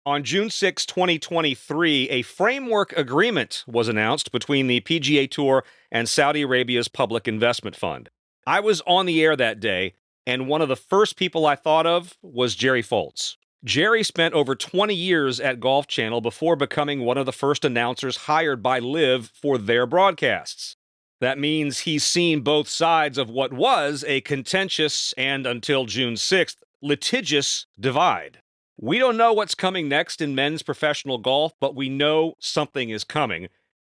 On June 6, 2023, a framework agreement was announced between the PGA Tour and Saudi Arabia's Public Investment Fund. I was on the air that day, and one of the first people I thought of was Jerry Foltz. Jerry spent over 20 years at Golf Channel before becoming one of the first announcers hired by LIV for their broadcasts. That means he's seen both sides of what was a contentious and, until June 6th, litigious divide. We don't know what's coming next in men's professional golf, but we know something is coming.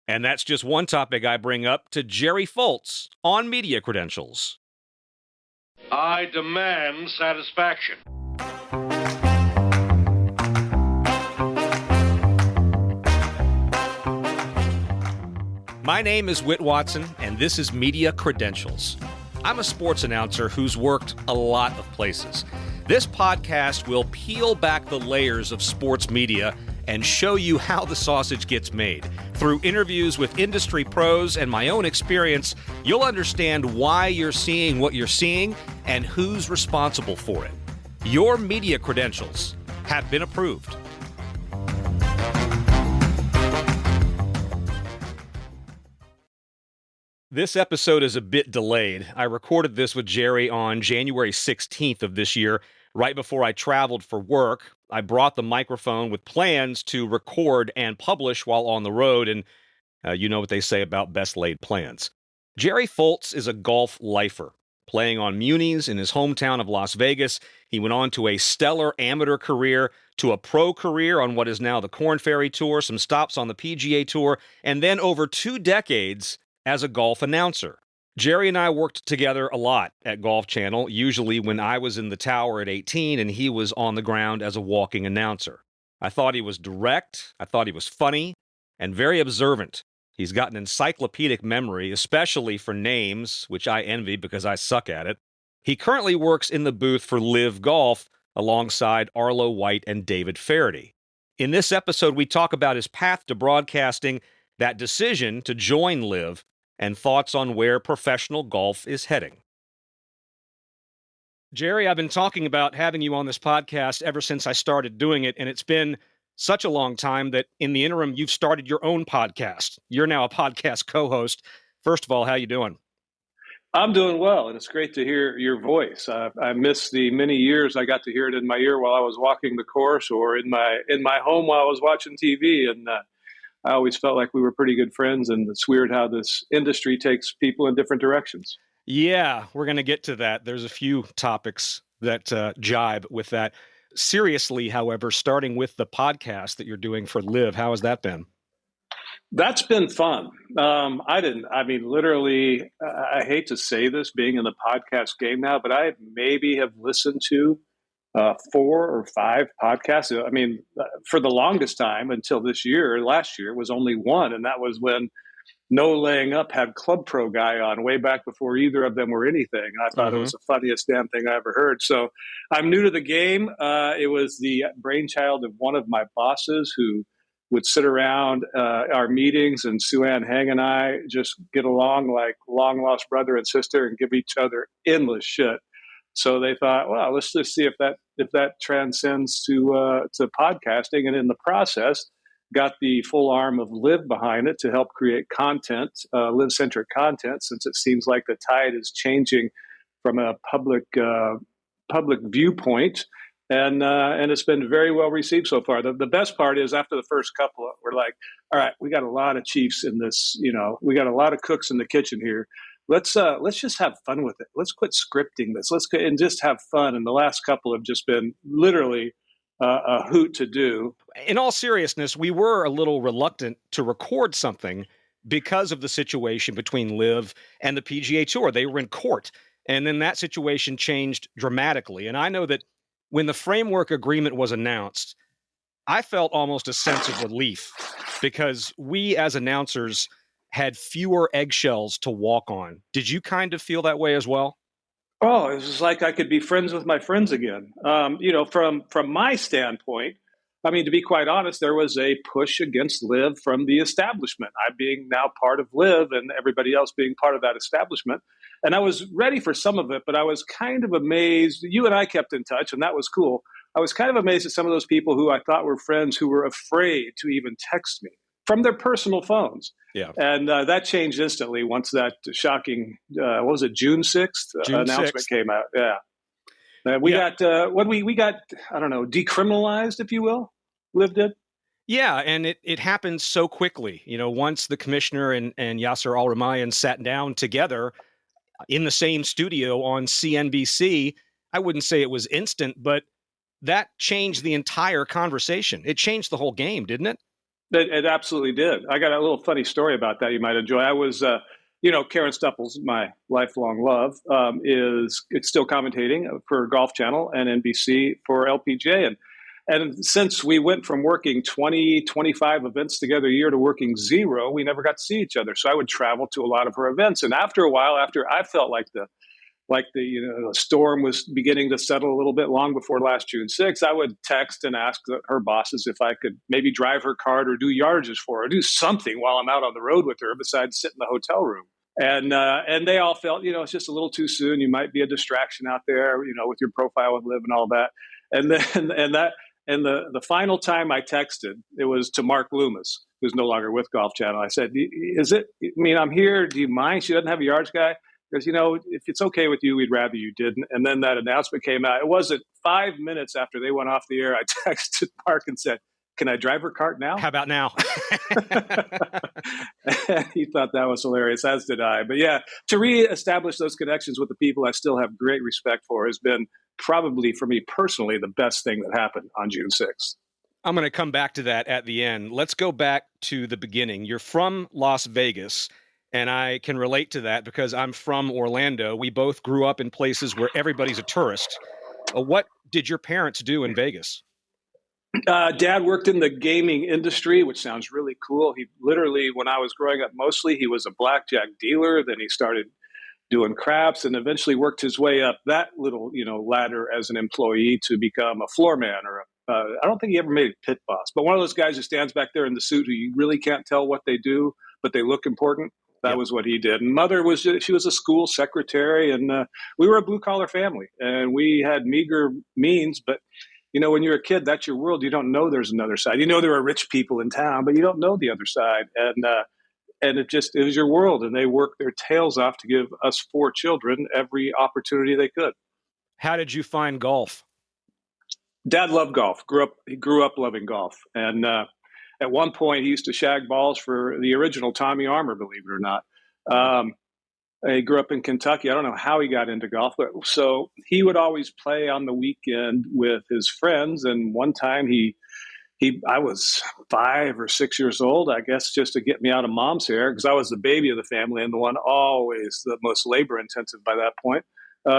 And that's just one topic I bring up to Jerry Foltz on Media Credentials. I demand satisfaction. My name is Whit Watson, and this is Media Credentials. I'm a sports announcer who's worked a lot of places. This podcast will peel back the layers of sports media and show you how the sausage gets made. Through interviews with industry pros and my own experience, you'll understand why you're seeing what you're seeing and who's responsible for it. Your media credentials have been approved. This episode is a bit delayed. I recorded this with Jerry on January 16th of this year, right before I traveled for work. I brought the microphone with plans to record and publish while on the road, and you know what they say about best laid plans. Jerry Foltz is a golf lifer. Playing on munis in his hometown of Las Vegas, he went on to a stellar amateur career, to a pro career on what is now the Korn Ferry Tour, some stops on the PGA Tour, and then over 2 decades as a golf announcer. Jerry and I worked together a lot at Golf Channel, usually when I was in the tower at 18 and he was on the ground as a walking announcer. I thought he was direct, I thought he was funny, and very observant. He's got an encyclopedic memory, especially for names, which I envy because I suck at it. He currently works in the booth for LIV Golf alongside Arlo White and David Feherty. In this episode, we talk about his path to broadcasting, that decision to join LIV, and thoughts on where professional golf is heading. Jerry, I've been talking about having you on this podcast ever since I started doing it, and it's been such a long time that in the interim, you've started your own podcast. You're now a podcast co-host. First of all, how you doing? I'm doing well, and it's great to hear your voice. I miss the many years I got to hear it in my ear while I was walking the course or in my home while I was watching TV, and I always felt like we were pretty good friends, and it's weird how this industry takes people in different directions. Yeah, we're going to get to that. There's a few topics that jibe with that. Seriously, however, starting with the podcast that you're doing for LIV, how has that been? That's been fun. I literally, I hate to say this being in the podcast game now, but I maybe have listened to 4 or 5 podcasts. I mean, for the longest time until last year was only one. And that was when No Laying Up had Club Pro Guy on way back before either of them were anything. And I thought it was the funniest damn thing I ever heard. So I'm new to the game. It was the brainchild of one of my bosses who would sit around our meetings, and Sue Ann Hang and I just get along like long lost brother and sister and give each other endless shit. So they thought, well, let's just see if that transcends to podcasting, and in the process, got the full arm of LIV behind it to help create content, LIV-centric content, since it seems like the tide is changing from a public viewpoint, and it's been very well received so far. The best part is after the first couple, we're like, all right, we got a lot of chiefs in this, we got a lot of cooks in the kitchen here. Let's just have fun with it. Let's quit scripting this. And just have fun. And the last couple have just been literally a hoot to do. In all seriousness, we were a little reluctant to record something because of the situation between LIV and the PGA Tour. They were in court, and then that situation changed dramatically. And I know that when the framework agreement was announced, I felt almost a sense of relief because we as announcers had fewer eggshells to walk on. Did you kind of feel that way as well? Oh, it was like I could be friends with my friends again. From my standpoint, I mean, to be quite honest, there was a push against LIV from the establishment. I being now part of LIV and everybody else being part of that establishment. And I was ready for some of it, but I was kind of amazed. You and I kept in touch, and that was cool. I was kind of amazed at some of those people who I thought were friends who were afraid to even text me from their personal phones. Yeah. And that changed instantly once that shocking, what was it, June 6th June announcement 6th. came out. Yeah. We got, we got, I don't know, decriminalized, if you will, LIV did. Yeah, and it happened so quickly. Once the commissioner and Yasser Al-Rumayyan sat down together in the same studio on CNBC, I wouldn't say it was instant, but that changed the entire conversation. It changed the whole game, didn't it? It absolutely did. I got a little funny story about that you might enjoy. I was, Karen Stupples, my lifelong love, is still commentating for Golf Channel and NBC for LPGA. And since we went from working 20, 25 events together a year to working 0, we never got to see each other. So I would travel to a lot of her events. And after a while, after I felt like the storm was beginning to settle a little bit long before last June 6th, I would text and ask her bosses if I could maybe drive her cart or do yardages for her, do something while I'm out on the road with her besides sit in the hotel room. And they all felt, it's just a little too soon. You might be a distraction out there, with your profile with LIV and all that. And then the final time I texted, it was to Mark Loomis, who's no longer with Golf Channel. I said, I'm here. Do you mind? She doesn't have a yards guy. Because, if it's okay with you, we'd rather you didn't. And then that announcement came out. It wasn't 5 minutes after they went off the air, I texted Mark and said, can I drive her cart now? How about now? He thought that was hilarious, as did I. But yeah, to reestablish those connections with the people I still have great respect for has been probably, for me personally, the best thing that happened on June 6th. I'm going to come back to that at the end. Let's go back to the beginning. You're from Las Vegas. And I can relate to that because I'm from Orlando. We both grew up in places where everybody's a tourist. What did your parents do in Vegas? Dad worked in the gaming industry, which sounds really cool. He literally, when I was growing up, mostly he was a blackjack dealer. Then he started doing craps and eventually worked his way up that little, ladder as an employee to become a floor man or I don't think he ever made a pit boss, but one of those guys who stands back there in the suit who you really can't tell what they do, but they look important. That was what he did. And mother she was a school secretary, and we were a blue collar family, and we had meager means. But when you're a kid, that's your world. You don't know there's another side. There are rich people in town, but you don't know the other side. And it was your world. And they worked their tails off to give us 4 children every opportunity they could. How did you find golf? Dad loved golf. He grew up loving golf, and at one point, he used to shag balls for the original Tommy Armour, believe it or not. He grew up in Kentucky. I don't know how he got into golf, but so he would always play on the weekend with his friends. And one time I was 5 or 6 years old, I guess, just to get me out of mom's hair, because I was the baby of the family and the one always the most labor intensive by that point.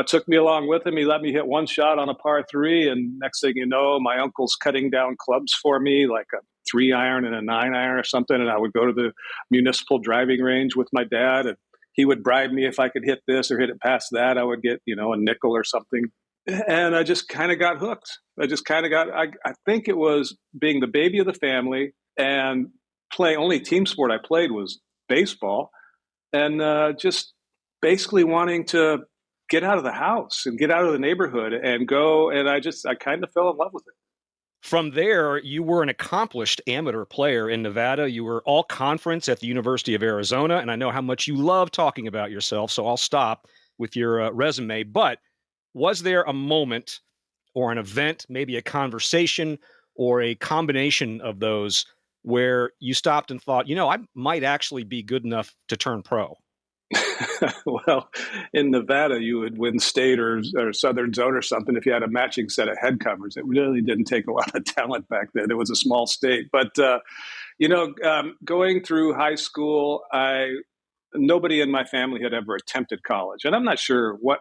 Took me along with him. He let me hit one shot on a par 3. And next thing you know, my uncle's cutting down clubs for me, like a 3-iron and a 9-iron or something. And I would go to the municipal driving range with my dad, and he would bribe me if I could hit this or hit it past that. I would get, a nickel or something. And I just kind of got hooked. I think it was being the baby of the family and only team sport I played was baseball, and just basically wanting to get out of the house and get out of the neighborhood and go. And I kind of fell in love with it. From there, you were an accomplished amateur player in Nevada. You were all conference at the University of Arizona. And I know how much you love talking about yourself, so I'll stop with your resume. But was there a moment or an event, maybe a conversation or a combination of those where you stopped and thought, I might actually be good enough to turn pro? Well, in Nevada, you would win state or Southern Zone or something if you had a matching set of head covers. It really didn't take a lot of talent back then. It was a small state. But, going through high school, nobody in my family had ever attempted college. And I'm not sure what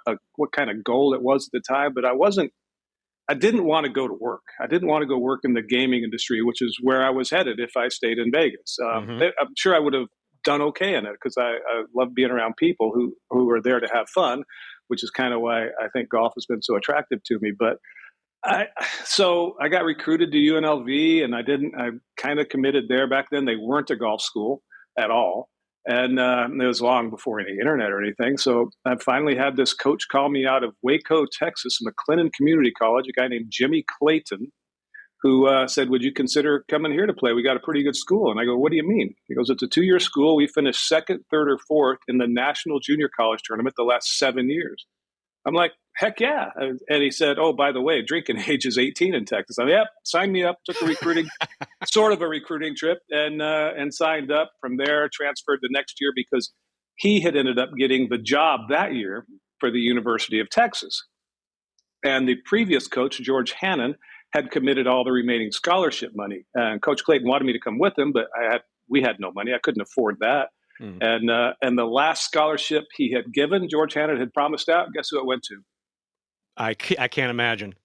kind of goal it was at the time, but I didn't want to go to work. I didn't want to go work in the gaming industry, which is where I was headed if I stayed in Vegas. I'm sure I would have done okay in it because I love being around people who are there to have fun, which is kind of why I think golf has been so attractive to me. But so I got recruited to UNLV, and I kind of committed there. Back then, they weren't a golf school at all. And it was long before any internet or anything. So I finally had this coach call me out of Waco, Texas, McLennan Community College, a guy named Jimmy Clayton, who said, would you consider coming here to play? We got a pretty good school. And I go, what do you mean? He goes, it's a 2-year school. We finished second, third, or fourth in the National Junior College Tournament the last 7 years. I'm like, heck yeah. And he said, oh, by the way, drinking age is 18 in Texas. I'm like, yep, sign me up. Took a recruiting, sort of a recruiting trip, and signed up. From there, transferred the next year because he had ended up getting the job that year for the University of Texas. And the previous coach, George Hannon, had committed all the remaining scholarship money. And Coach Clayton wanted me to come with him, but we had no money. I couldn't afford that. And the last scholarship he had given, George Hannon had promised out. Guess who it went to? I can't imagine.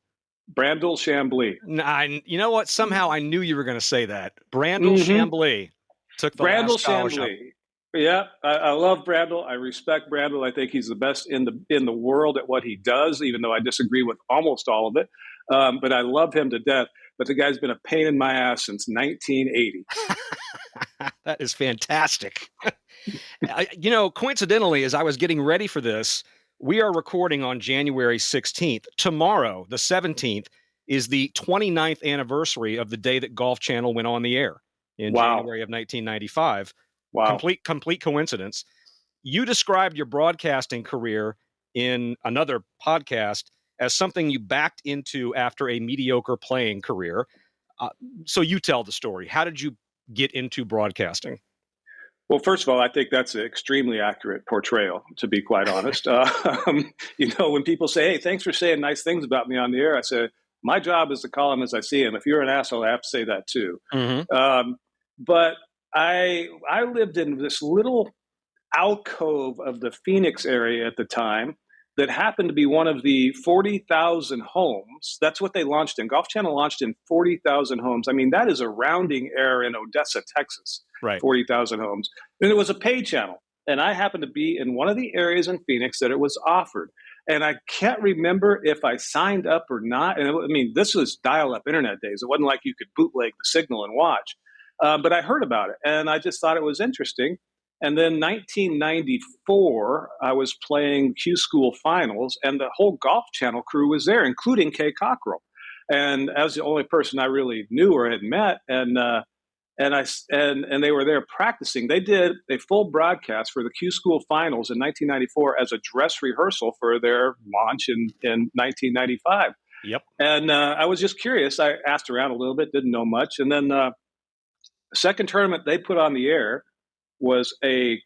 Brandel Chambly. You know what? Somehow I knew you were going to say that. Brandel Chambly took the last scholarship. Chambly. Yeah, I love Brandel. I respect Brandel. I think he's the best in the world at what he does, even though I disagree with almost all of it. But I love him to death. But the guy's been a pain in my ass since 1980. That is fantastic. Coincidentally, as I was getting ready for this, we are recording on January 16th. Tomorrow, the 17th, is the 29th anniversary of the day that Golf Channel went on the air in January of 1995. Wow. Complete coincidence. You described your broadcasting career in another podcast as something you backed into after a mediocre playing career. So you tell the story. How did you get into broadcasting? Well, first of all, I think that's an extremely accurate portrayal, to be quite honest. When people say, hey, thanks for saying nice things about me on the air, I say, my job is to call them as I see them. If you're an asshole, I have to say that too. But I lived in this little alcove of the Phoenix area at the time that happened to be one of the 40,000 homes. That's what they launched in. Golf Channel launched in 40,000 homes. I mean, that is a rounding error in Odessa, Texas. Right. 40,000 homes. And it was a paid channel. And I happened to be in one of the areas in Phoenix that it was offered. And I can't remember if I signed up or not. And this was dial-up internet days. It wasn't like you could bootleg the signal and watch. But I heard about it, and I just thought it was interesting. And then 1994, I was playing Q School Finals, and the whole Golf Channel crew was there, including Kay Cockrell. And I was the only person I really knew or had met, and they were there practicing. They did a full broadcast for the Q School Finals in 1994 as a dress rehearsal for their launch in 1995. Yep. And I was just curious. I asked around a little bit, didn't know much, and then the second tournament they put on the air was a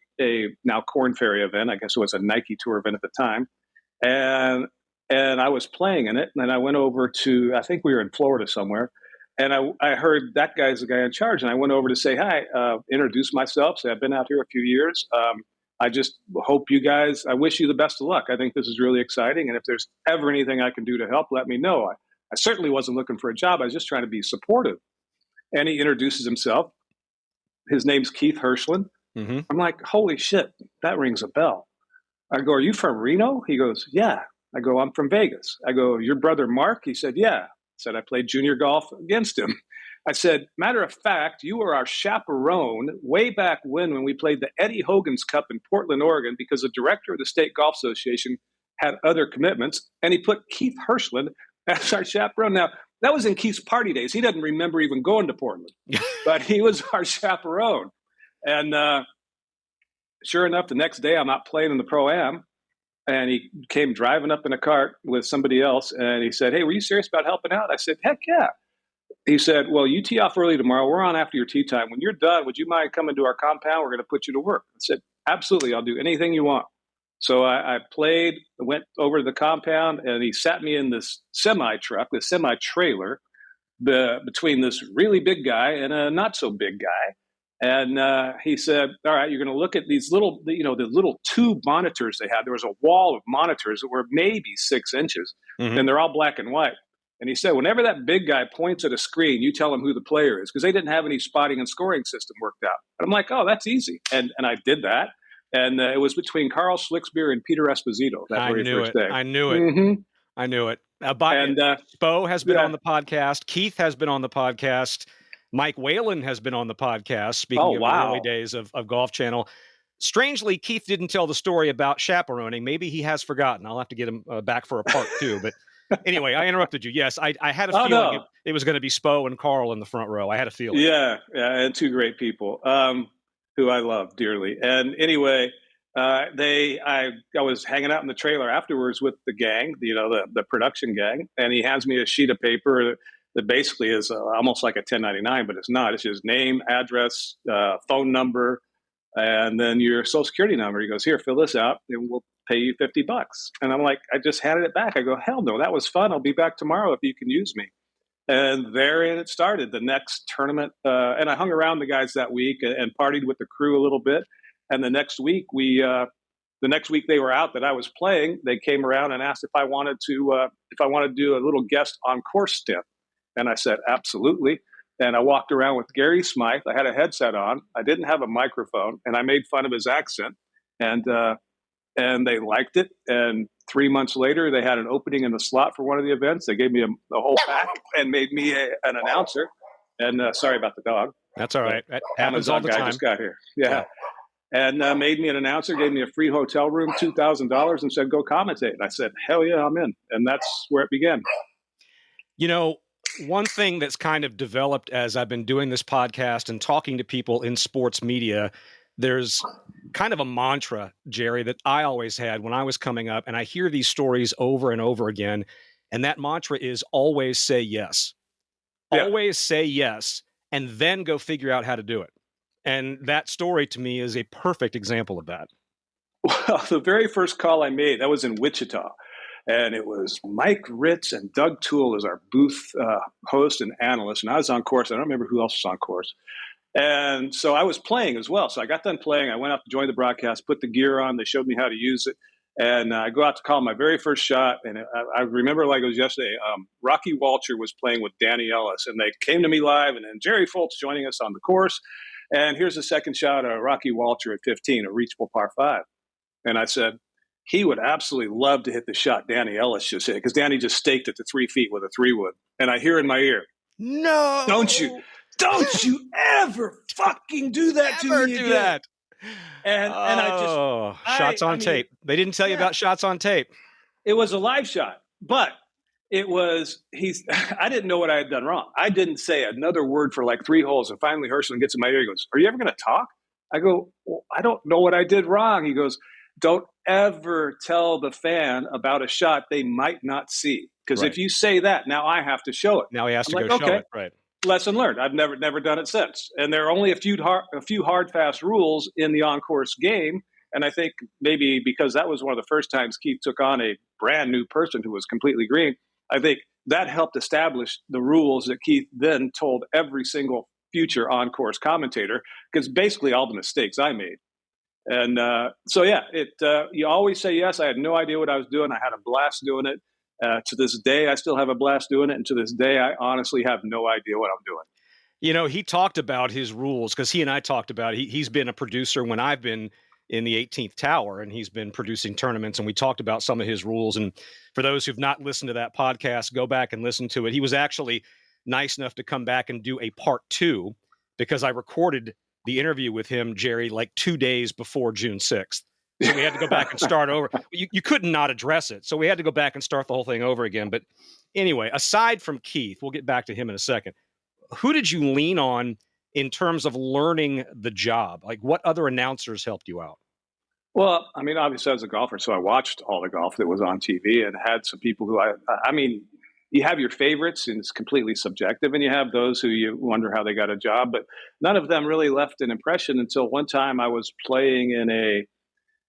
now Korn Ferry event. I guess it was a Nike Tour event at the time. And I was playing in it. And then I went over to, I think we were in Florida somewhere. And I heard that guy's the guy in charge. And I went over to say hi, introduce myself, say I've been out here a few years. I just hope you guys, I wish you the best of luck. I think this is really exciting. And if there's ever anything I can do to help, let me know. I certainly wasn't looking for a job. I was just trying to be supportive. And he introduces himself. His name's Keith Hirschland. Mm-hmm. I'm like, holy shit, that rings a bell. I go, are you from Reno? He goes, yeah. I go, I'm from Vegas. I go, your brother Mark? He said, yeah. I said, I played junior golf against him. I said, matter of fact, you were our chaperone way back when we played the Eddie Hogan's Cup in Portland, Oregon, because the director of the State Golf Association had other commitments, and he put Keith Hirschland as our chaperone. Now, that was in Keith's party days. He doesn't remember even going to Portland, but he was our chaperone. And sure enough, the next day I'm out playing in the Pro-Am, and he came driving up in a cart with somebody else, and he said, hey, were you serious about helping out? I said, heck yeah. He said, well, you tee off early tomorrow. We're on after your tee time. When you're done, would you mind coming to our compound? We're going to put you to work. I said, absolutely. I'll do anything you want. So I played, went over to the compound, and he sat me in this semi-truck, this semi-trailer, between this really big guy and a not-so-big guy. And he said, all right, you're going to look at these little, the little tube monitors they had. There was a wall of monitors that were maybe 6 inches, and they're all black and white. And he said, whenever that big guy points at a screen, you tell him who the player is, because they didn't have any spotting and scoring system worked out. And I'm like, oh, that's easy. And I did that. And it was between Carl Schlicksbeer and Peter Esposito that very first day. I knew it. Mm-hmm. I knew it. Spo has been on the podcast. Keith has been on the podcast. Mike Whalen has been on the podcast, speaking of the early days of Golf Channel. Strangely, Keith didn't tell the story about chaperoning. Maybe he has forgotten. I'll have to get him back for a part 2. But anyway, I interrupted you. Yes, I had a feeling no. it was going to be Spo and Carl in the front row. I had a feeling. Yeah, and two great people who I love dearly. And anyway, I was hanging out in the trailer afterwards with the gang, the production gang, and he hands me a sheet of paper that basically is almost like a 1099, but it's not. It's just name, address, phone number, and then your social security number. He goes, here, fill this out, and we'll pay you $50. And I'm like, I just handed it back. I go, hell no, that was fun. I'll be back tomorrow if you can use me. And therein it started, the next tournament. And I hung around the guys that week and partied with the crew a little bit. And the next week they were out that I was playing, they came around and asked if I wanted to do a little guest on course stint. And I said, absolutely. And I walked around with Gary Smythe. I had a headset on. I didn't have a microphone, and I made fun of his accent. And they liked it. And 3 months later, they had an opening in the slot for one of the events. They gave me a whole pack and made me an announcer. And sorry about the dog. That's all right. That happens all the time. Just got here. Yeah. And made me an announcer, gave me a free hotel room, $2,000, and said, go commentate. And I said, hell yeah, I'm in. And that's where it began. One thing that's kind of developed as I've been doing this podcast and talking to people in sports media, there's kind of a mantra, Jerry, that I always had when I was coming up, and I hear these stories over and over again. And that mantra is always say yes. Yeah. Always say yes, and then go figure out how to do it. And that story to me is a perfect example of that. Well, the very first call I made, that was in Wichita. And it was Mike Ritz and Doug Toole as our booth host and analyst. And I was on course. I don't remember who else was on course. And so I was playing as well. So I got done playing. I went out to join the broadcast, put the gear on. They showed me how to use it. And I go out to call my very first shot. And I remember like it was yesterday. Rocky Walcher was playing with Danny Ellis. And they came to me live. And then Jerry Foltz joining us on the course. And here's the second shot of Rocky Walcher at 15, a reachable par 5. And I said, he would absolutely love to hit the shot Danny Ellis just hit, because Danny just staked it to 3 feet with a 3-wood. And I hear in my ear, no, don't you ever fucking do that to me again. That. And I just shots on tape. They didn't tell you about shots on tape. It was a live shot, but it was I didn't know what I had done wrong. I didn't say another word for like 3 holes, and finally Herschel gets in my ear. He goes, "Are you ever going to talk?" I go, well, I don't know what I did wrong. He goes, don't ever tell the fan about a shot they might not see. Because if you say that, now I have to show it. Now he has to go show it. Right. Lesson learned. I've never done it since. And there are only a few hard, fast rules in the on-course game. And I think maybe because that was one of the first times Keith took on a brand new person who was completely green, I think that helped establish the rules that Keith then told every single future on-course commentator, because basically all the mistakes I made. And you always say yes. I had no idea what I was doing. I had a blast doing it. To this day, I still have a blast doing it. And to this day, I honestly have no idea what I'm doing. He talked about his rules, because he and I talked about it. He's been a producer when I've been in the 18th Tower, and he's been producing tournaments, and we talked about some of his rules. And for those who've not listened to that podcast, go back and listen to it. He was actually nice enough to come back and do a part 2, because I recorded the interview with him, Jerry, like 2 days before June 6th. So we had to go back and start over. You couldn't not address it. So we had to go back and start the whole thing over again. But anyway, aside from Keith, we'll get back to him in a second. Who did you lean on in terms of learning the job? Like, what other announcers helped you out? Well, I mean, obviously I was a golfer, so I watched all the golf that was on TV and had some people who you have your favorites, and it's completely subjective, and you have those who you wonder how they got a job, but none of them really left an impression until one time I was playing in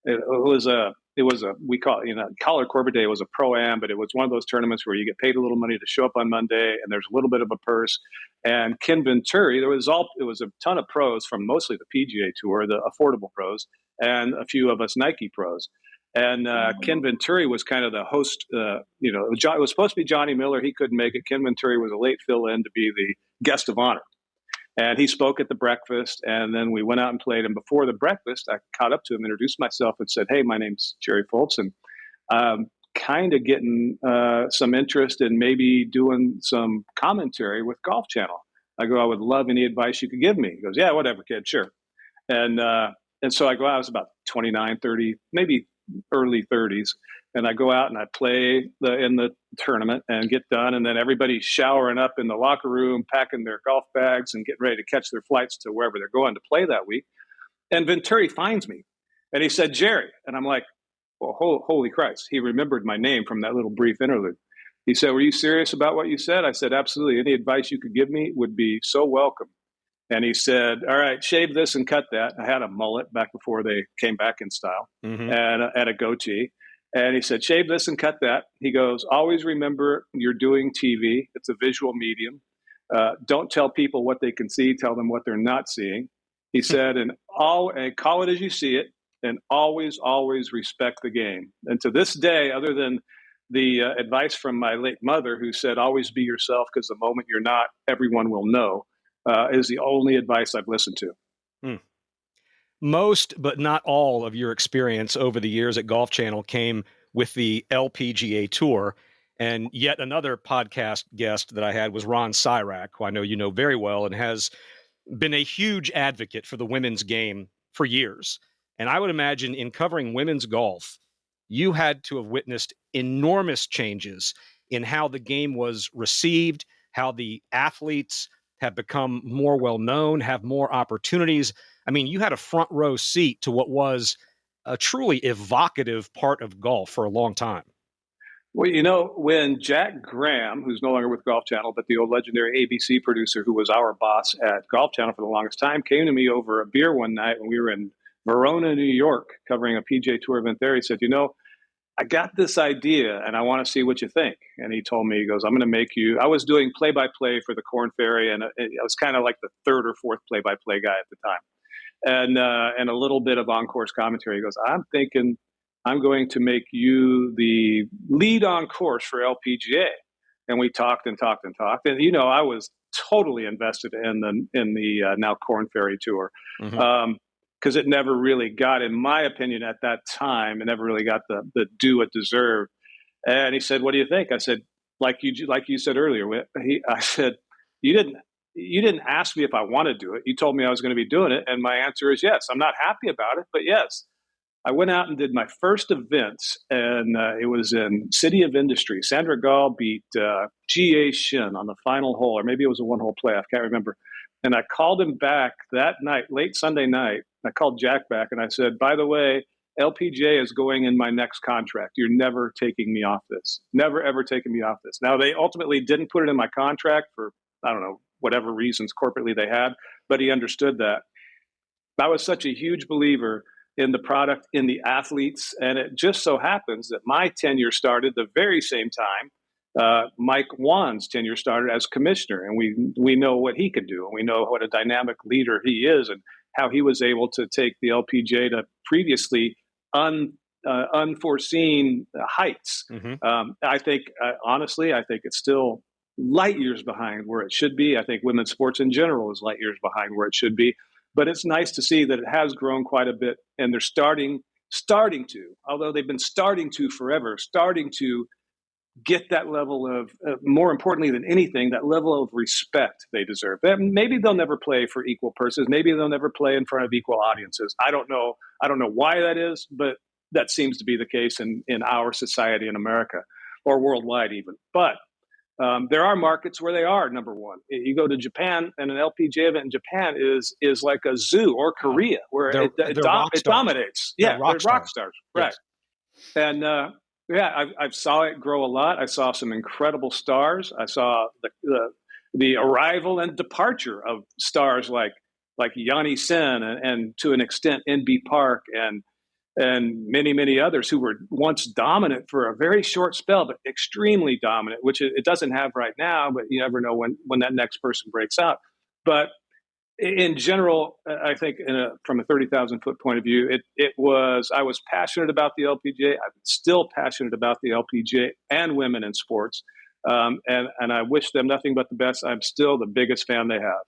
we call it, Collar Corbett Day. It was a pro-am, but it was one of those tournaments where you get paid a little money to show up on Monday, and there's a little bit of a purse. And Ken Venturi, it was a ton of pros from mostly the PGA Tour, the affordable pros, and a few of us Nike pros. And Ken Venturi was kind of the host. It was supposed to be Johnny Miller. He couldn't make it. Ken Venturi was a late fill-in to be the guest of honor. And he spoke at the breakfast, and then we went out and played. And before the breakfast, I caught up to him, introduced myself, and said, "Hey, my name's Jerry Foltz, and kind of getting some interest in maybe doing some commentary with Golf Channel." I go, "I would love any advice you could give me." He goes, "Yeah, whatever, kid, sure." And And so I go out, I was about 29, 30, maybe early 30s. And I go out and I play in the tournament and get done. And then everybody's showering up in the locker room, packing their golf bags and getting ready to catch their flights to wherever they're going to play that week. And Venturi finds me and he said, Jerry. And I'm like, well, holy Christ. He remembered my name from that little brief interlude. He said, were you serious about what you said? I said, absolutely. Any advice you could give me would be so welcome. And he said, all right, shave this and cut that. I had a mullet back before they came back in style, and a goatee. And he said, shave this and cut that. He goes, always remember you're doing TV. It's a visual medium. Don't tell people what they can see. Tell them what they're not seeing. He said, and call it as you see it, and always, always respect the game. And to this day, other than the advice from my late mother, who said, always be yourself, because the moment you're not, everyone will know, is the only advice I've listened to. Most, but not all, of your experience over the years at Golf Channel came with the LPGA Tour. And yet another podcast guest that I had was Ron Syrak, who I know you know very well and has been a huge advocate for the women's game for years. And I would imagine in covering women's golf, you had to have witnessed enormous changes in how the game was received, how the athletes have become more well-known, have more opportunities. I mean, you had a front row seat to what was a truly evocative part of golf for a long time. Well, you know, when Jack Graham, who's no longer with Golf Channel, but the old legendary ABC producer who was our boss at Golf Channel for the longest time, came to me over a beer one night when we were in Verona, New York, covering a PGA Tour event there, he said, you know, I got this idea and I want to see what you think. And he told me, he goes, I'm going to make you, I was doing play-by-play for the Korn Ferry, and I was kind of like the third or fourth play-by-play guy at the time. And a little bit of on-course commentary. He goes, I'm thinking I'm going to make you the lead on course for LPGA. And we talked and talked and talked. And, you know, I was totally invested in the now Korn Ferry Tour. Because it never really got, in my opinion, at that time, it never really got the due it deserved. And he said, what do you think? I said, like you said earlier, I said, you didn't ask me if I want to do it. You told me I was going to be doing it. And my answer is yes. I'm not happy about it, but yes. I went out and did my first events, and it was in City of Industry. Sandra Gall beat G.A. Shin on the final hole, or maybe it was a one-hole playoff, can't remember. And I called him back that night, late Sunday night. I called Jack back and I said, by the way, LPGA is going in my next contract. You're never taking me off this. Never, ever taking me off this. Now, they ultimately didn't put it in my contract for, I don't know, whatever reasons corporately they had, but he understood that. I was such a huge believer in the product, in the athletes, and it just so happens that my tenure started the very same time Mike Wan's tenure started as commissioner, and we know what he could do, and we know what a dynamic leader he is, and how he was able to take the LPGA to previously unforeseen heights. I think, honestly, I think it's still light years behind where it should be. I think women's sports in general is light years behind where it should be. But it's nice to see that it has grown quite a bit, and they're starting to, although they've been starting to forever, starting to get that level of, more importantly than anything, that level of respect they deserve. Maybe they'll never play for equal purses. Maybe they'll never play in front of equal audiences. I don't know. I don't know why that is, but that seems to be the case in our society in America, or worldwide even. But there are markets where they are number one. You go to Japan, and an LPGA event in Japan is like a zoo, or Korea, where it dominates. Yeah, they're rock stars. Right. Yes. And I saw it grow a lot. I saw some incredible stars. I saw the arrival and departure of stars like Yanni Sen and to an extent NB Park and many, many others who were once dominant for a very short spell, but extremely dominant, which it doesn't have right now, but you never know when that next person breaks out. But in general, I think from a 30,000 foot point of view, I was passionate about the LPGA. I'm still passionate about the LPGA and women in sports. And I wish them nothing but the best. I'm still the biggest fan they have.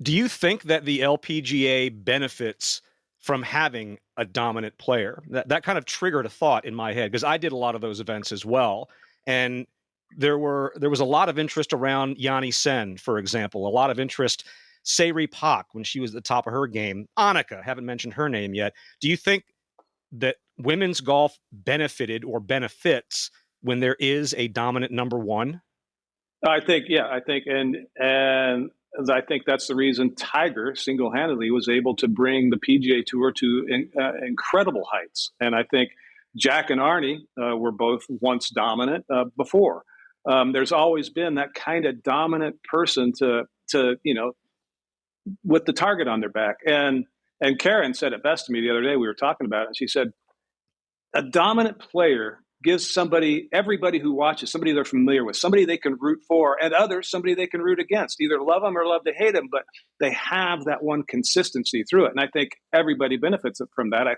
Do you think that the LPGA benefits from having a dominant player? That kind of triggered a thought in my head, because I did a lot of those events as well. And there was a lot of interest around Yanni Sen, for example, a lot of interest Sayri Pak when she was at the top of her game. Annika, haven't mentioned her name yet. Do you think that women's golf benefited or benefits when there is a dominant number one? I think, and I think that's the reason Tiger single-handedly was able to bring the PGA Tour to incredible heights. And I think Jack and Arnie were both once dominant before. There's always been that kind of dominant person to with the target on their back. And Karen said it best to me the other day. We were talking about it. And she said, a dominant player gives everybody who watches, somebody they're familiar with, somebody they can root for, and others, somebody they can root against, either love them or love to hate them, but they have that one consistency through it. And I think everybody benefits from that. I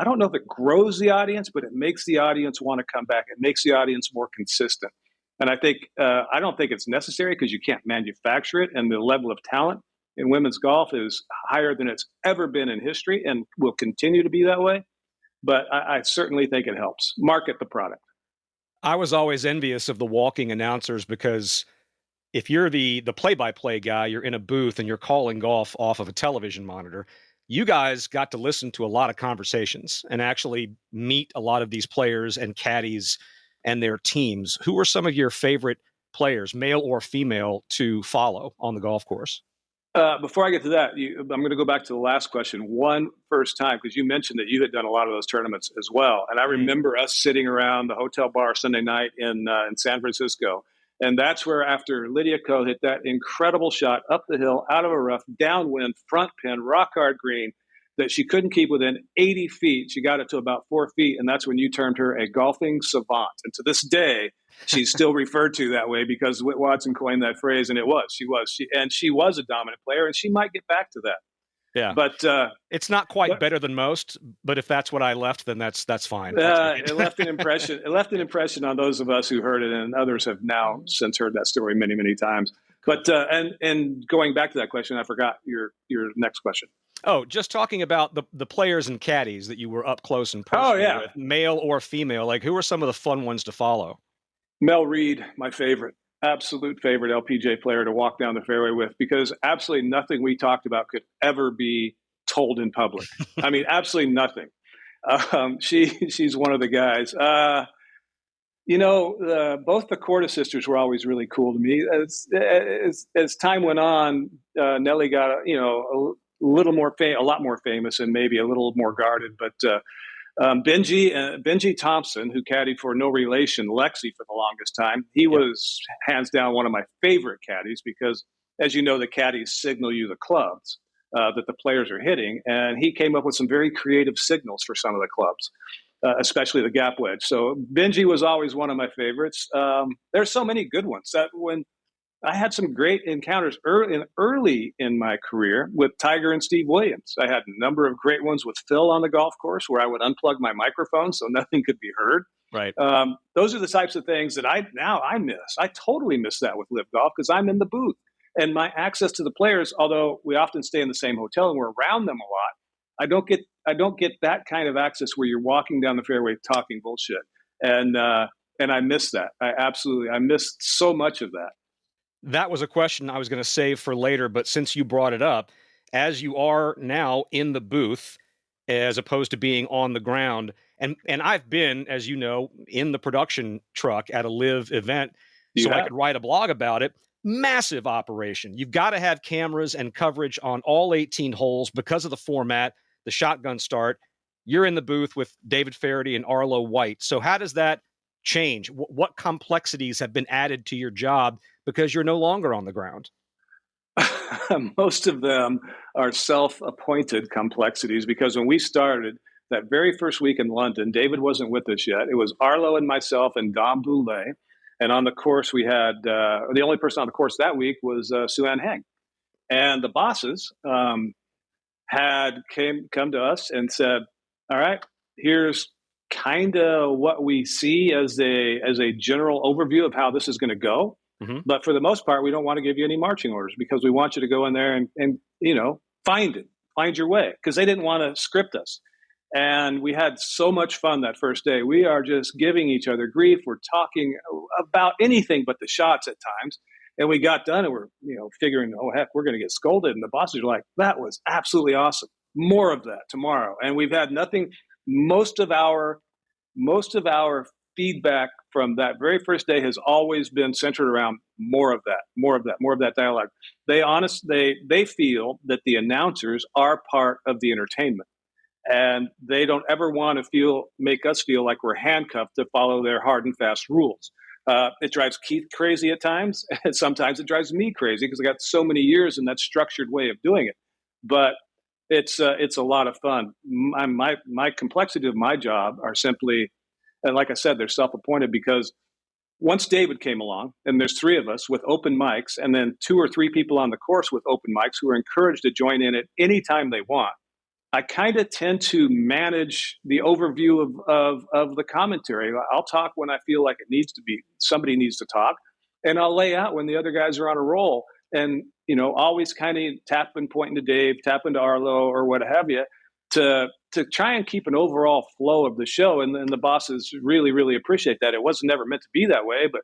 don't know if it grows the audience, but it makes the audience want to come back. It makes the audience more consistent. And I don't think it's necessary because you can't manufacture it. And the level of talent in women's golf is higher than it's ever been in history and will continue to be that way. But I certainly think it helps market the product. I was always envious of the walking announcers because if you're the play-by-play guy, you're in a booth and you're calling golf off of a television monitor. You guys got to listen to a lot of conversations and actually meet a lot of these players and caddies and their teams. Who are some of your favorite players, male or female, to follow on the golf course? Before I get to that, I'm going to go back to the last question one first time, because you mentioned that you had done a lot of those tournaments as well. And I remember us sitting around the hotel bar Sunday night in San Francisco. And that's where, after Lydia Ko hit that incredible shot up the hill, out of a rough, downwind, front pin, rock hard green, that she couldn't keep within 80 feet. She got it to about 4 feet, and that's when you termed her a golfing savant. And to this day, she's still referred to that way because Whit Watson coined that phrase, and she was a dominant player, and she might get back to that. Yeah, but it's not quite better than most. But if that's what I left, then that's fine. It left an impression. It left an impression on those of us who heard it, and others have now since heard that story many, many times. But and going back to that question, I forgot your next question. Oh, just talking about the players and caddies that you were up close and personal with, male or female. Like, who are some of the fun ones to follow? Mel Reid, my favorite, absolute favorite LPGA player to walk down the fairway with, because absolutely nothing we talked about could ever be told in public. I mean, absolutely nothing. She's one of the guys. Both the Corda sisters were always really cool to me. As time went on, Nelly got a lot more famous and maybe a little more guarded. But Benji Thompson, who caddied for no relation Lexi for the longest time, he was hands down one of my favorite caddies because, as you know, the caddies signal you the clubs that the players are hitting, and he came up with some very creative signals for some of the clubs, especially the gap wedge. So Benji was always one of my favorites. There's so many good ones that when I had some great encounters early in my career with Tiger and Steve Williams. I had a number of great ones with Phil on the golf course where I would unplug my microphone so nothing could be heard. Right. Those are the types of things that I miss. I totally miss that with LIV Golf because I'm in the booth and my access to the players, although we often stay in the same hotel and we're around them a lot, I don't get that kind of access where you're walking down the fairway talking bullshit. And I miss that. I missed so much of that. That was a question I was going to save for later, but since you brought it up, as you are now in the booth, as opposed to being on the ground, and I've been, as you know, in the production truck at a LIV event, I could write a blog about it. Massive operation. You've got to have cameras and coverage on all 18 holes because of the format, the shotgun start. You're in the booth with David Feherty and Arlo White. So how does that change? What complexities have been added to your job because you're no longer on the ground? Most of them are self-appointed complexities because when we started that very first week in London, David wasn't with us yet. It was Arlo and myself and Dom Boulay. And on the course, we had the only person on the course that week was Sue-Ann Heng. And the bosses had come to us and said, all right, here's kind of what we see as a general overview of how this is going to go. Mm-hmm. But for the most part, we don't want to give you any marching orders because we want you to go in there and find your way, because they didn't want to script us. And we had so much fun that first day. We are just giving each other grief. We're talking about anything but the shots at times. And we got done and we're, figuring, oh, heck, we're going to get scolded. And the bosses are like, that was absolutely awesome. More of that tomorrow. And we've had nothing. Most of our feedback from that very first day has always been centered around more of that dialogue. They feel that the announcers are part of the entertainment, and they don't ever want to make us feel like we're handcuffed to follow their hard and fast rules. It drives Keith crazy at times, and sometimes it drives me crazy because I got so many years in that structured way of doing it. But it's a lot of fun. My complexity of my job are simply, and like I said, they're self-appointed because once David came along, and there's three of us with open mics, and then 2 or 3 people on the course with open mics who are encouraged to join in at any time they want. I kind of tend to manage the overview of the commentary. I'll talk when I feel like it needs to be. Somebody needs to talk, and I'll lay out when the other guys are on a roll. And always kind of tapping, pointing to Dave, tapping to Arlo, or what have you, to try and keep an overall flow of the show. And then the bosses really, really appreciate that. It was never meant to be that way, but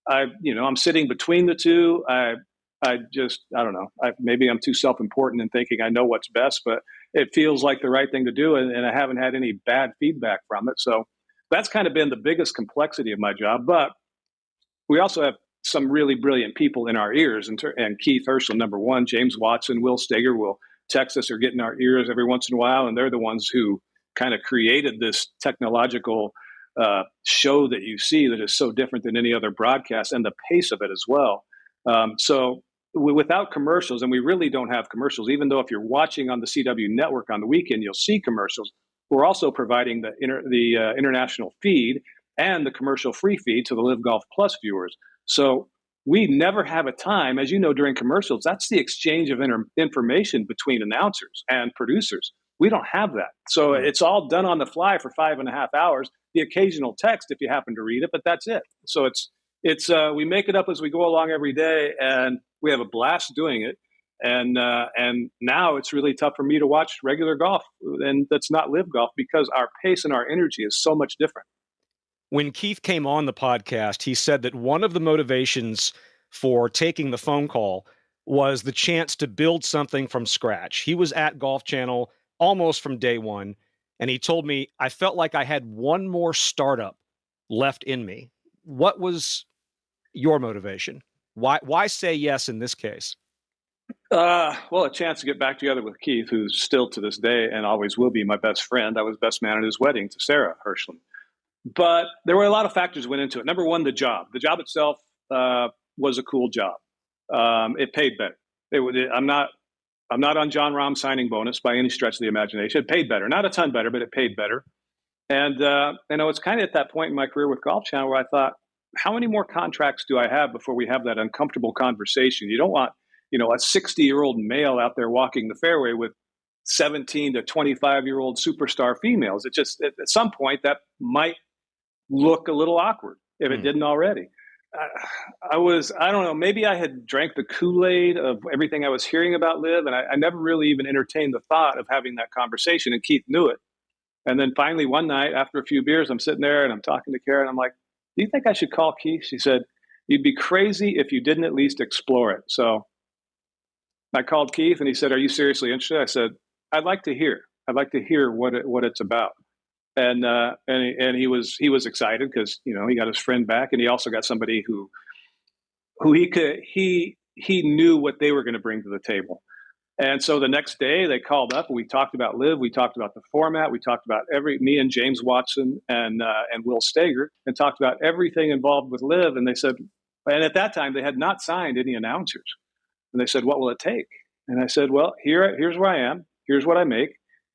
I'm sitting between the two. I don't know. Maybe I'm too self-important in thinking I know what's best, but it feels like the right thing to do, and I haven't had any bad feedback from it. So that's kind of been the biggest complexity of my job. But we also have some really brilliant people in our ears, and Keith Herschel, number one, James Watson, Will Steger will text us or get in our ears every once in a while, and they're the ones who kind of created this technological show that you see that is so different than any other broadcast, and the pace of it as well. So without commercials, and we really don't have commercials, even though if you're watching on the CW network on the weekend, you'll see commercials. We're also providing the international feed and the commercial-free feed to the LIV Golf Plus viewers. So we never have a time, as you know, during commercials, that's the exchange of information between announcers and producers. We don't have that. So it's all done on the fly for 5.5 hours, the occasional text if you happen to read it, but that's it. So it's we make it up as we go along every day, and we have a blast doing it. And now it's really tough for me to watch regular golf, and that's not LIV Golf, because our pace and our energy is so much different. When Keith came on the podcast, he said that one of the motivations for taking the phone call was the chance to build something from scratch. He was at Golf Channel almost from day one, and he told me, I felt like I had one more startup left in me. What was your motivation? Why say yes in this case? Well, a chance to get back together with Keith, who's still to this day and always will be my best friend. I was best man at his wedding to Sarah Herschel. But there were a lot of factors went into it. Number one, the job. The job itself was a cool job. It paid better. I'm not on John Rahm's signing bonus by any stretch of the imagination. It paid better, not a ton better, but it paid better. And I was kind of at that point in my career with Golf Channel where I thought, how many more contracts do I have before we have that uncomfortable conversation? You don't want, a 60-year-old male out there walking the fairway with 17 to 25-year-old superstar females. It just, at some point, that might look a little awkward if it didn't already. I don't know, maybe I had drank the Kool-Aid of everything I was hearing about LIV, and I never really even entertained the thought of having that conversation, and Keith knew it. And then finally one night, after a few beers, I'm sitting there and I'm talking to Karen. I'm like, do you think I should call Keith? She said, you'd be crazy if you didn't at least explore it. So I called Keith, and he said, are you seriously interested? I said, I'd like to hear what it's about. And he was excited because, he got his friend back, and he also got somebody who he knew what they were going to bring to the table. And so the next day they called up and we talked about LIV. We talked about the format. We talked about me and James Watson and Will Steger, and talked about everything involved with LIV. And they said, and at that time they had not signed any announcers. And they said, what will it take? And I said, well, here's where I am. Here's what I make.